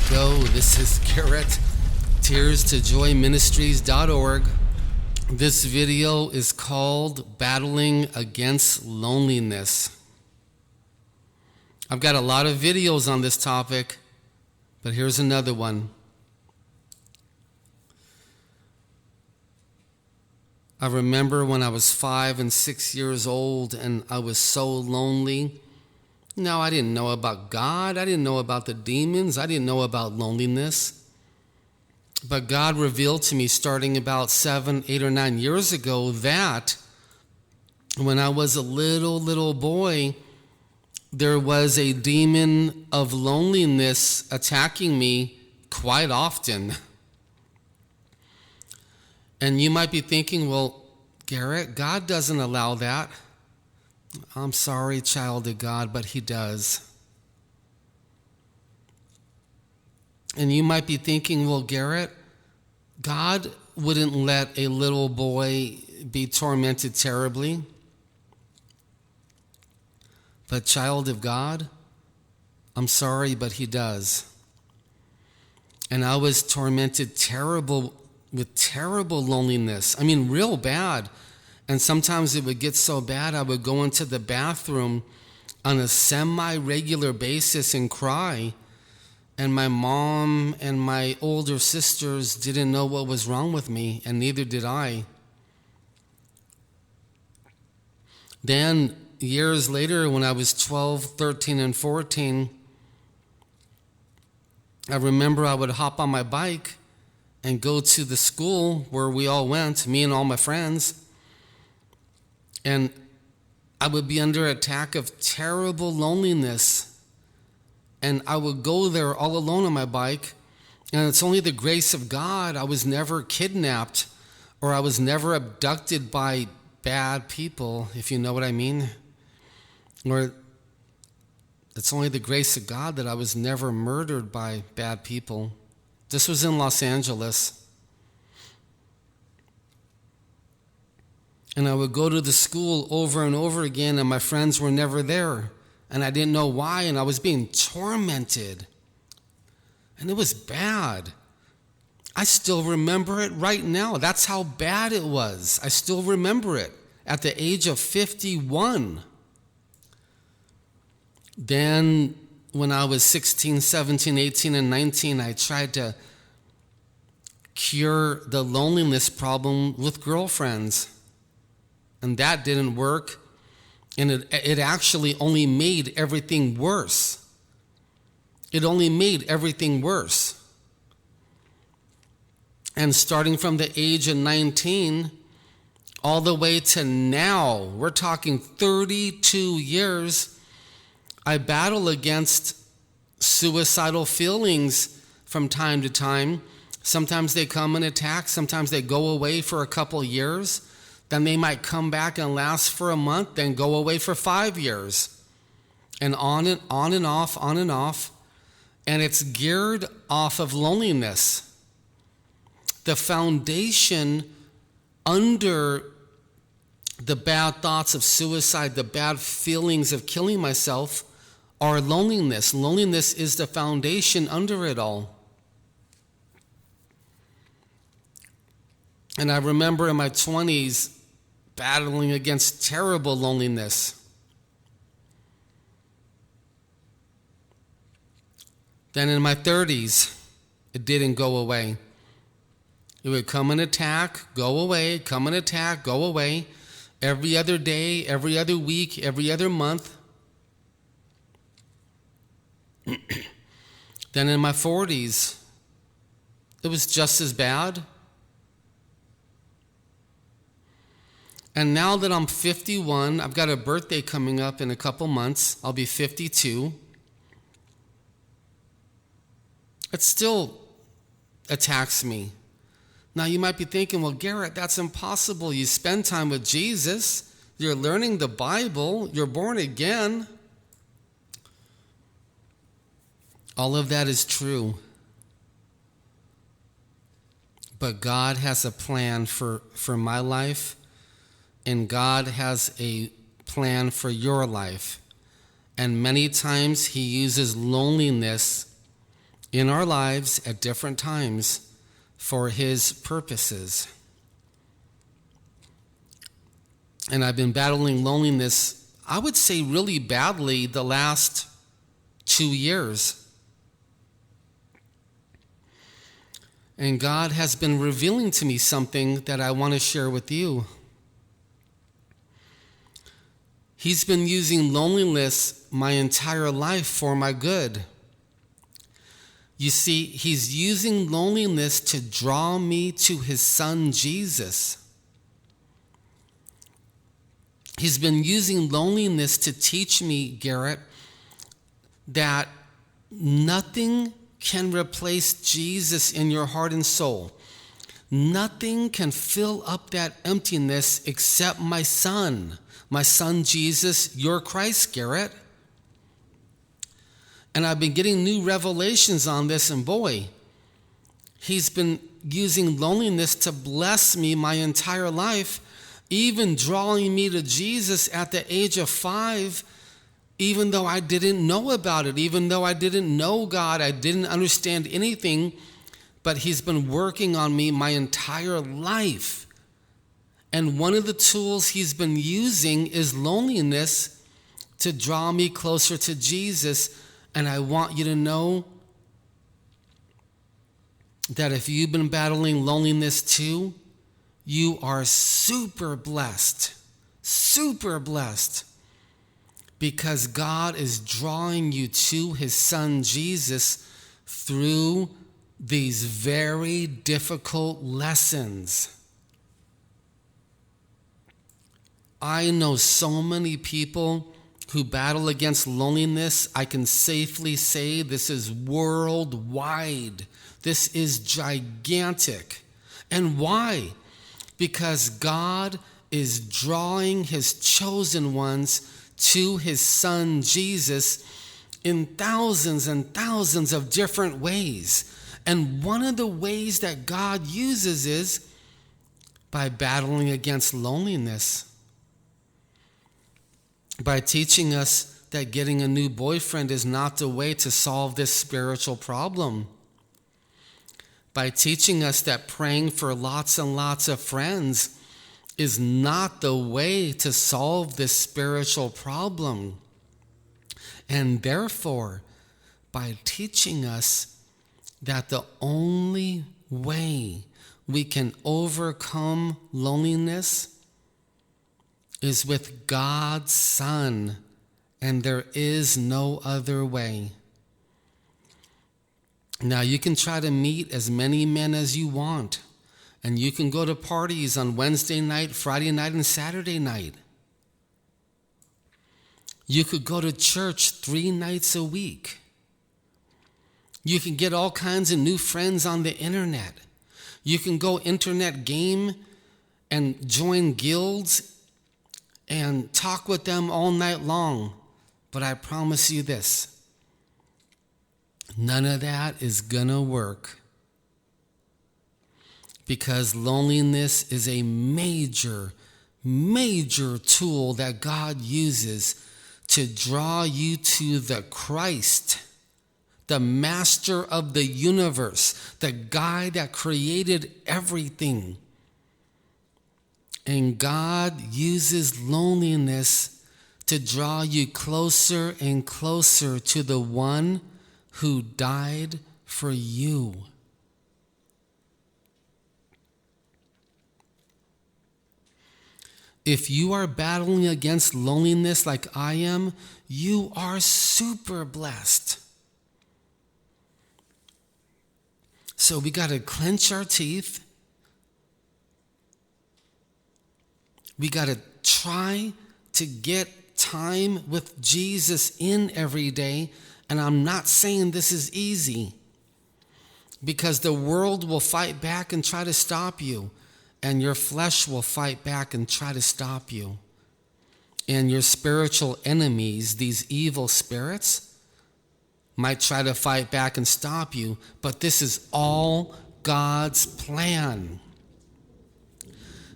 go. This is Garrett, tears2joyministries.org. This video is called Battling Against Loneliness. I've got a lot of videos on this topic, but here's another one. I remember when I was 5 and 6 years old and I was so lonely. Now, I didn't know about God. I didn't know about the demons. I didn't know about loneliness. But God revealed to me starting about 7, 8, or 9 years ago that when I was a little boy, there was a demon of loneliness attacking me quite often. And you might be thinking, well, Garrett, God doesn't allow that. I'm sorry, child of God, but He does. And you might be thinking, well, Garrett, God wouldn't let a little boy be tormented terribly. But child of God, I'm sorry, but He does. And I was tormented with terrible loneliness. I mean, real bad. And sometimes it would get so bad I would go into the bathroom on a semi-regular basis and cry. And my mom and my older sisters didn't know what was wrong with me, and neither did I. Then, years later, when I was 12, 13, and 14, I remember I would hop on my bike and go to the school where we all went, me and all my friends. And I would be under attack of terrible loneliness. And I would go there all alone on my bike. And it's only the grace of God I was never kidnapped or I was never abducted by bad people, if you know what I mean. Or it's only the grace of God that I was never murdered by bad people. This was in Los Angeles. And I would go to the school over and over again, and my friends were never there. And I didn't know why, and I was being tormented. And it was bad. I still remember it right now. That's how bad it was. I still remember it at the age of 51. Then, when I was 16, 17, 18, and 19, I tried to cure the loneliness problem with girlfriends. And that didn't work. And it actually only made everything worse. It only made everything worse. And starting from the age of 19, all the way to now, we're talking 32 years, I battle against suicidal feelings from time to time. Sometimes they come and attack. Sometimes they go away for a couple years. Then they might come back and last for a month, then go away for 5 years. And on and off, on and off. And it's geared off of loneliness. The foundation under the bad thoughts of suicide, the bad feelings of killing myself, are loneliness. Loneliness is the foundation under it all. And I remember in my 20s battling against terrible loneliness. Then in my 30s, it didn't go away. It would come and attack, go away, come and attack, go away. Every other day, every other week, every other month. Then in my 40s, it was just as bad. And now that I'm 51, I've got a birthday coming up in a couple months. I'll be 52. It still attacks me. Now you might be thinking, well, Garrett, that's impossible. You spend time with Jesus. You're learning the Bible. You're born again. All of that is true. But God has a plan for my life. And God has a plan for your life. And many times He uses loneliness in our lives at different times for His purposes. And I've been battling loneliness, I would say really badly, the last 2 years. And God has been revealing to me something that I want to share with you. He's been using loneliness my entire life for my good. You see, He's using loneliness to draw me to His Son, Jesus. He's been using loneliness to teach me, Garrett, that nothing can replace Jesus in your heart and soul. Nothing can fill up that emptiness except my Son Jesus, your Christ, Garrett. And I've been getting new revelations on this, and boy, He's been using loneliness to bless me my entire life, even drawing me to Jesus at the age of 5, even though I didn't know about it, even though I didn't know God, I didn't understand anything, but He's been working on me my entire life. And one of the tools He's been using is loneliness to draw me closer to Jesus. And I want you to know that if you've been battling loneliness too, you are super blessed, because God is drawing you to His Son Jesus through these very difficult lessons. I know so many people who battle against loneliness. I can safely say this is worldwide. This is gigantic. And why? Because God is drawing His chosen ones to His Son Jesus in thousands and thousands of different ways. And one of the ways that God uses is by battling against loneliness, by teaching us that getting a new boyfriend is not the way to solve this spiritual problem, by teaching us that praying for lots and lots of friends is not the way to solve this spiritual problem. And therefore, by teaching us that the only way we can overcome loneliness is with God's Son, and there is no other way. Now, you can try to meet as many men as you want, and you can go to parties on Wednesday night, Friday night, and Saturday night. You could go to church 3 nights a week. You can get all kinds of new friends on the internet. You can go internet game and join guilds and talk with them all night long. But I promise you this, none of that is gonna work, because loneliness is a major tool that God uses to draw you to the Christ, the master of the universe, the guy that created everything. And God uses loneliness to draw you closer and closer to the one who died for you. If you are battling against loneliness like I am, you are super blessed. So we got to clench our teeth. We got to try to get time with Jesus in every day. And I'm not saying this is easy, because the world will fight back and try to stop you, and your flesh will fight back and try to stop you. And your spiritual enemies, these evil spirits, might try to fight back and stop you, but this is all God's plan.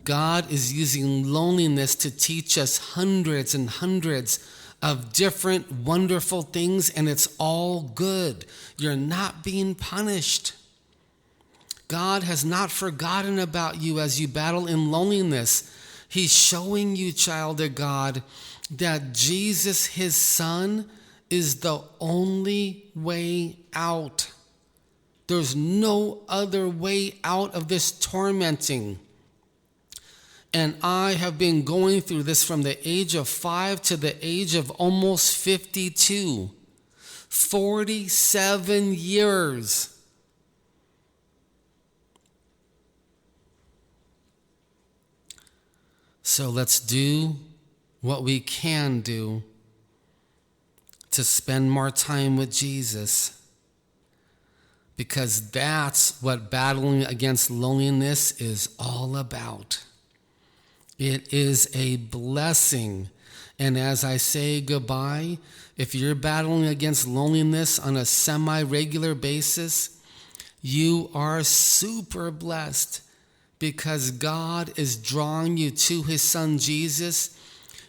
God is using loneliness to teach us hundreds and hundreds of different wonderful things, and it's all good. You're not being punished. God has not forgotten about you as you battle in loneliness. He's showing you, child of God, that Jesus, his son, is the only way out. There's no other way out of this tormenting. And I have been going through this from the age of 5 to the age of almost 52. 47 years. So let's do what we can do to spend more time with Jesus, because that's what battling against loneliness is all about. It is a blessing. And as I say goodbye, if you're battling against loneliness on a semi-regular basis, you are super blessed, because God is drawing you to his son Jesus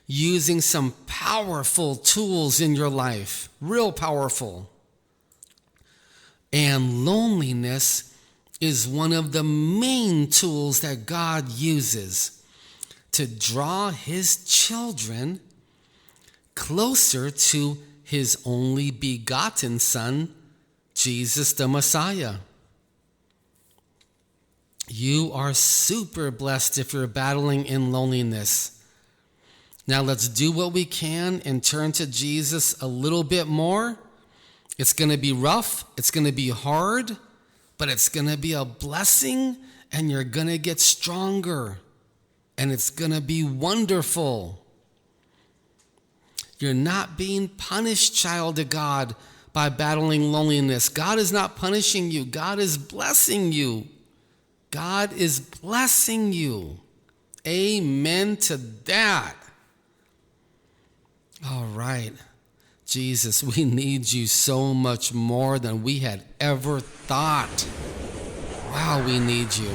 using some powerful tools in your life, real powerful. And loneliness is one of the main tools that God uses to draw his children closer to his only begotten Son, Jesus the Messiah. You are super blessed if you're battling in loneliness. Now let's do what we can and turn to Jesus a little bit more. It's going to be rough, it's going to be hard, but it's going to be a blessing, and you're going to get stronger, and it's going to be wonderful. You're not being punished, child of God, by battling loneliness. God is not punishing you. God is blessing you. God is blessing you. Amen to that. All right. Jesus, we need you so much more than we had ever thought. Wow, we need you.